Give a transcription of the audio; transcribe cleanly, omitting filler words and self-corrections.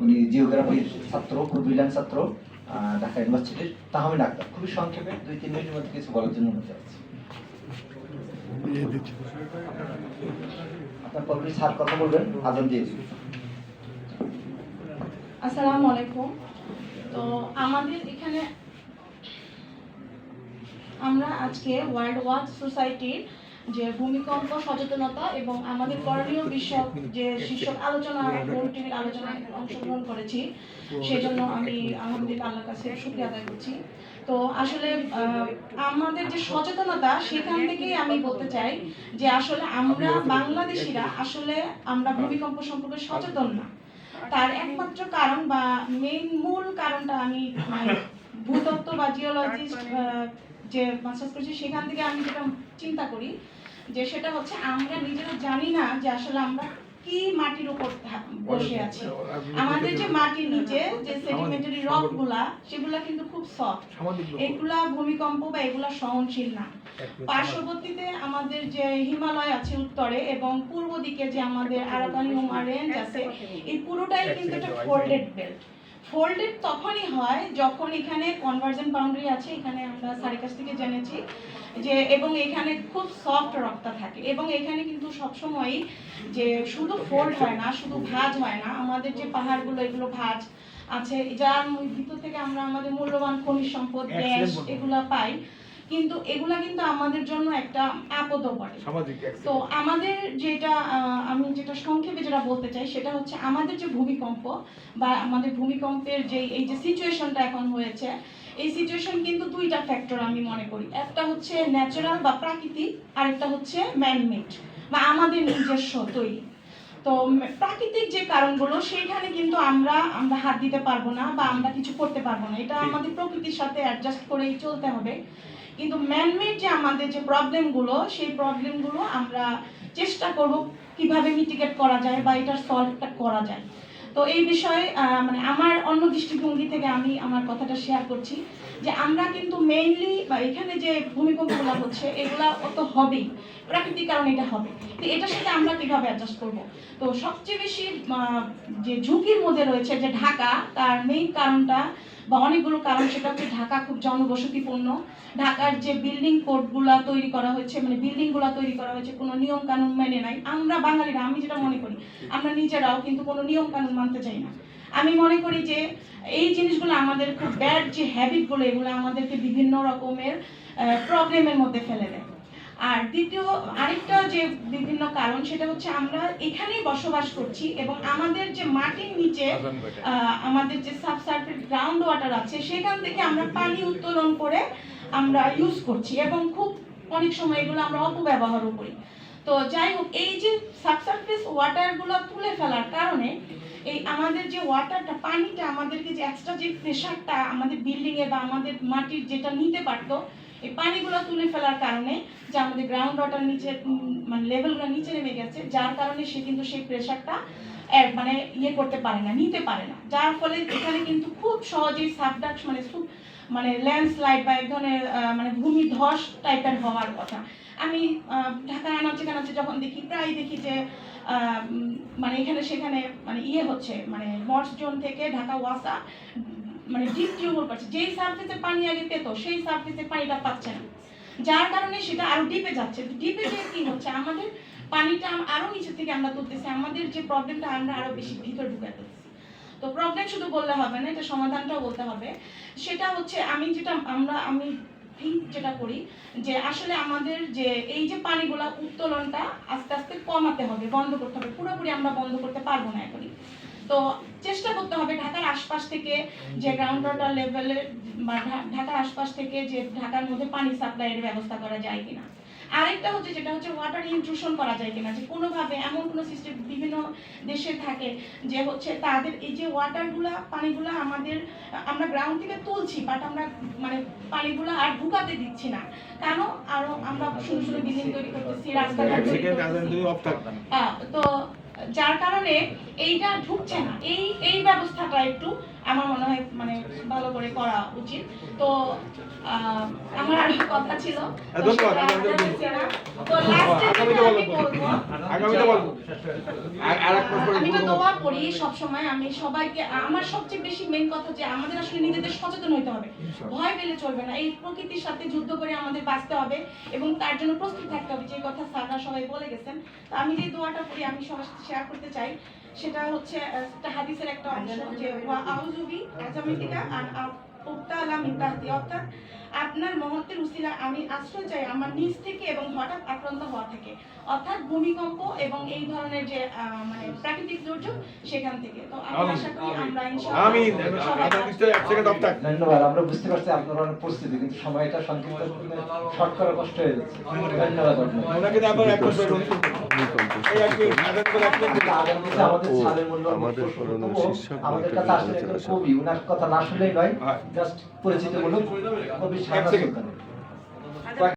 উনি জিওগ্রাফির ছাত্র, খুব ব্রিলিয়ান্ট ছাত্র, ঢাকা ইউনিভার্সিটির। তাহমিদ আক্তার, খুবই সংক্ষেপে 2-3 মিনিটের মধ্যে কিছু বলার জন্য অনুরোধ জানাচ্ছি। আপনার পরবর্তী স্যার কথা বলবেন, আজম দিয়ে দিন। আসসালামু আলাইকুম। তো আমাদের এখানে আমরা আজকে ওয়ার্ল্ড ওয়াচ সোসাইটির যে ভূমিকম্প সচেতনতা এবং আমাদের করণীয় বিষয়ক যে শীর্ষক আলোচনা টিভির আলোচনায় অংশগ্রহণ করেছি, সেজন্য আমি আলহামদুলিল্লাহ আল্লাহর কাছে শুকরিয়া আদায় করছি। তো আসলে আমাদের যে সচেতনতা, সেখান থেকেই আমি বলতে চাই যে আসলে আমরা বাংলাদেশিরা আসলে আমরা ভূমিকম্প সম্পর্কে সচেতন না। তার একমাত্র কারণ বা মূল কারণটা আমি ভূতত্ত্ব বা জিওলজিস্ট যে মাস্টার্স করেছি সেখান থেকে আমি যেটা চিন্তা করি যে সেটা হচ্ছে আমরা নিজেরা জানি না যে আসলে আমরা কি মাটির উপর বসে আছি। আমাদের যে মাটির নিচে যে সেডিমেন্টারি রকগুলা, সেগুলা কিন্তু খুব সফট, এগুলা ভূমিকম্প বা এগুলা সহনশীল না। পার্শ্ববর্তীতে আমাদের যে হিমালয় আছে উত্তরে এবং পূর্ব দিকে যে আমাদের আরাকানিউমা রেঞ্জ আছে, এই পুরোটাই কিন্তু একটা ফোল্ডেড বেল্ট। ফোল্ডেড তখনই হয় যখন এখানে কনভার্জেন্ট বাউন্ডারি আছে, এখানে আমরা স্যারের কাছ থেকে জেনেছি যে, এবং এখানে খুব সফট রকটা থাকে এবং এখানে কিন্তু সবসময়ই যে শুধু ফোল্ড হয় না, শুধু ভাঁজ হয় না, আমাদের যে পাহাড়গুলো এগুলো ভাঁজ আছে, যার ভিতর থেকে আমরা আমাদের মূল্যবান খনিজ সম্পদ, গ্যাস এগুলা পাই, কিন্তু এগুলা কিন্তু আমাদের জন্য একটা আপদও বটে। তো আমাদের যেটা আমি যেটা সংক্ষেপে যেটা বলতে চাই সেটা হচ্ছে আমাদের যে ভূমিকম্প বা আমাদের ভূমিকম্পের যে এই যে সিচুয়েশনটা এখন হয়েছে, এই সিচুয়েশন কিন্তু দুইটা ফ্যাক্টর আমি মনে করি। একটা হচ্ছে ন্যাচারাল বা প্রাকৃতিক, আর একটা হচ্ছে ম্যানমেড বা আমাদের নিজস্ব তৈরি। তো প্রাকৃতিক যে কারণগুলো, সেইখানে কিন্তু আমরা হাত দিতে পারবো না বা আমরা কিছু করতে পারবো না, এটা আমাদের প্রকৃতির সাথে অ্যাডজাস্ট করেই চলতে হবে। কিন্তু ম্যানমেড যে আমাদের যে প্রবলেমগুলো, সেই প্রবলেমগুলো আমরা চেষ্টা করব কিভাবে মিটিগেট করা যায় বা এটার সলভটা করা যায়। তো এই বিষয়ে মানে আমার অন্য দৃষ্টিভঙ্গি থেকে আমি আমার কথাটা শেয়ার করছি যে আমরা কিন্তু মেইনলি বা এখানে যে ভূমিকম্পগুলো হচ্ছে এগুলা তো হবেই, প্রাকৃতিক কারণে এটা হবে, তো এটার সাথে আমরা কিভাবে অ্যাডজাস্ট করব। তো সবচেয়ে বেশি যে ঝুঁকির মধ্যে রয়েছে যে ঢাকা, তার মেইন কারণটা বা অনেকগুলো কারণ, সেটা হচ্ছে ঢাকা খুব জনবসতিপূর্ণ। ঢাকার যে বিল্ডিং কোডগুলা তৈরি করা হয়েছে, মানে বিল্ডিংগুলা তৈরি করা হয়েছে কোনো নিয়ম কানুন মেনে নাই। আমরা বাঙালিরা, আমি যেটা মনে করি, আমরা নিজেরাও কিন্তু কোনো নিয়ম কানুন মানতে চাই না। আমি মনে করি যে এই জিনিসগুলো আমাদের খুব ব্যাড যে হ্যাবিটগুলো, এগুলো আমাদেরকে বিভিন্ন রকমের প্রবলেমের মধ্যে ফেলে দেয়। আর দ্বিতীয় আরেকটা যে বিভিন্ন কারণ, সেটা হচ্ছে আমরা এখানেই বসবাস করছি এবং আমাদের যে মাটির নিচে আমাদের যে সাবসারফেস গ্রাউন্ড ওয়াটার আছে, সেখান থেকে আমরা পানি উত্তোলন করে আমরা ইউজ করছি এবং খুব অনেক সময় এগুলো আমরা অপব্যবহারও করি। তো যাই হোক, এই যে সাবসারফেস ওয়াটারগুলো তুলে ফেলার কারণে এই আমাদের যে ওয়াটারটা, পানিটা আমাদেরকে যে এক্সট্রা যে প্রেশারটা আমাদের বিল্ডিংয়ে বা আমাদের মাটির যেটা নিতে পারতো, এই পানিগুলো তুলে ফেলার কারণে যে আমাদের গ্রাউন্ড ওয়াটার নিচে মানে লেভেলগুলো নিচে নেমে গেছে, যার কারণে সে কিন্তু সেই প্রেশারটা মানে ইয়ে করতে পারে না, নিতে পারে না, যার ফলে এখানে কিন্তু খুব সহজেই সাবডাকশন মানে ল্যান্ডস্লাইড বা এক ধরনের মানে ভূমিধস টাইপের হওয়ার কথা। আমি ঢাকা আনাচে কানাচে যখন দেখি, প্রায় দেখি যে মানে এখানে সেখানে মানে ইয়ে হচ্ছে, মানে মর্স জোন থেকে ঢাকা ওয়াসা মানে ডিপ টিউবওয়েল পাচ্ছে, যেই সার্ফেসে পানি আগে পেত সেই সার্ফেসে পানিটা পাচ্ছে না, যার কারণে সেটা আরো ডিপে যাচ্ছে। ডিপে যে কি হচ্ছে, আমাদের পানিটা আরো নিচে থেকে আমরা তুলতেছি, আমাদের যে প্রবলেমটা আমরা আরো বেশি ভিতর ঢুকে ফেলছি। তো প্রবলেম শুধু বললে হবে না, এটা সমাধানটাও বলতে হবে। সেটা হচ্ছে আমি যেটা করি যে আসলে আমাদের যে এই যে পানিগুলা উত্তোলনটা আস্তে আস্তে কমাতে হবে, বন্ধ করতে হবে। পুরোপুরি আমরা বন্ধ করতে পারবো না এখনই। তো চেষ্টা করতে হবে ঢাকার আশপাশ থেকে যে গ্রাউন্ড ওয়াটার লেভেলের বা ঢাকার আশপাশ থেকে যে ঢাকার মধ্যে পানি সাপ্লাইয়ের ব্যবস্থা করা যায় কিনা। আরেকটা হচ্ছে যেটা হচ্ছে ওয়াটার ইনট্রুশন করা যায় কিনা, যে কোনোভাবে এমন কোনো সিস্টেম বিভিন্ন দেশে থাকে যে হচ্ছে তাদের এই যে ওয়াটারগুলা পানিগুলা আমরা গ্রাউন্ড থেকে তুলছি, বাট আমরা মানে পানিগুলা আর ঢুকাতে দিচ্ছি না। কেন? আরো আমরা সুন্দর সুন্দর বিল্ডিং তৈরি করতেছি, রাস্তাঘাট তৈরি করতেছি। তো যার কারণে এইটা ঢুকছে না, এই ব্যবস্থাটা একটু আমার মনে হয় মানে ভালো করে করা উচিত। তো আমার আরো কথা ছিল, তো সেটা আর বলছি না। তো লাস্টে আমি বলবো, আমি তো দোয়া করি সবসময়, আমি সবাইকে, আমার সবচেয়ে বেশি মেইন কথা যে আমাদের আসলে নিজেদের সচেতন হতে হবে, ভয় পেলে চলবে না, এই প্রকৃতির সাথে যুদ্ধ করে আমাদের বাঁচতে হবে এবং তার জন্য প্রস্তুত থাকতে হবে, যে কথা স্যাররা সবাই বলে গেছেন। তো আমি যে দোয়াটা করি আমি সবার সাথে শেয়ার করতে চাই, সেটা হচ্ছে একটা হাদিসের একটা অংশ, যে ওয়া আউযুবি আযামিতিকা আন উবতালা মিন তাহতি, অর্থাৎ আপনার মহত্বের উসিলা আমি আশ্রয় চাই আমার নিজ থেকে এবং হঠাৎ আক্রান্ত হওয়া থেকে, অর্থাৎ ভূমিকম্প এবং এই ধরনের যে মানে প্রাকৃতিক দুর্যোগ সেখান থেকে। তো আমি আশা করি আমরা ইনশাআল্লাহ। ধন্যবাদ। আমরা বুঝতে পারছি আপনার অনেক পরিস্থিতি, কিন্তু সময়টা সংক্ষিপ্ত শর্ট করা কষ্ট হয়ে যাচ্ছে। ধন্যবাদ আমাদের কাছে আসলে কবি, উনার কথা না শুনলেই নয়, জাস্ট পরিচিত বলুন কবি শাহনাজ সুলতান।